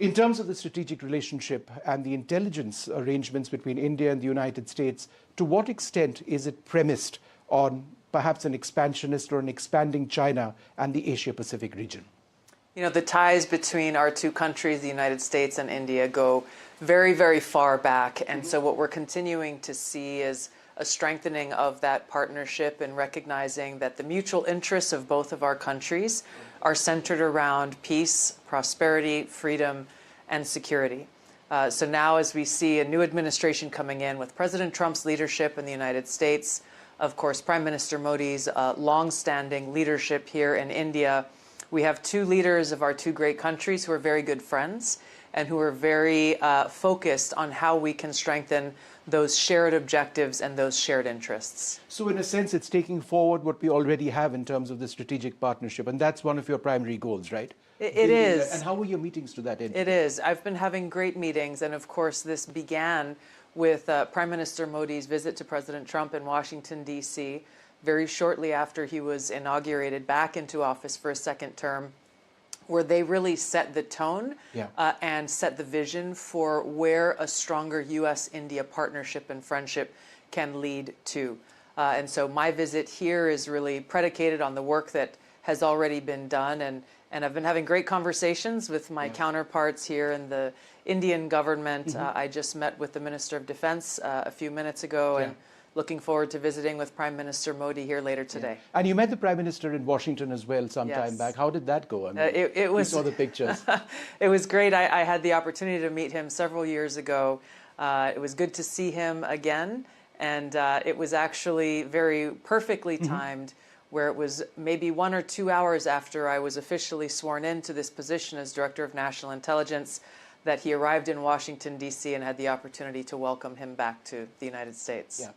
In terms of the strategic relationship and the intelligence arrangements between India and the United States, to what extent is it premised on perhaps an expansionist or an expanding China and the Asia-Pacific region? You know, the ties between our two countries, the United States and India, go very, very far back. And so what we're continuing to see is a strengthening of that partnership and recognizing that the mutual interests of both of our countries are centered around peace, prosperity, freedom, and security. So now as we see a new administration coming in with President Trump's leadership in the United States, of course, Prime Minister Modi's long-standing leadership here in India, we have two leaders of our two great countries who are very good friends and who are very focused on how we can strengthen those shared objectives and those shared interests. So in a sense, it's taking forward what we already have in terms of the strategic partnership, and that's one of your primary goals, right? It is. And how were your meetings to that end? It is. I've been having great meetings, and of course this began with Prime Minister Modi's visit to President Trump in Washington, D.C., very shortly after he was inaugurated back into office for a second term, where they really set the tone and set the vision for where a stronger U.S.-India partnership and friendship can lead to. And so my visit here is really predicated on the work that has already been done. And I've been having great conversations with my counterparts here in the Indian government. I just met with the Minister of Defense a few minutes ago, and looking forward to visiting with Prime Minister Modi here later today. And you met the Prime Minister in Washington as well some time back. How did that go? I mean, it was, we saw the pictures. It was great. I had the opportunity to meet him several years ago. It was good to see him again. And it was actually very perfectly timed, where it was maybe 1 or 2 hours after I was officially sworn into this position as Director of National Intelligence that he arrived in Washington, D.C. and had the opportunity to welcome him back to the United States. Yeah.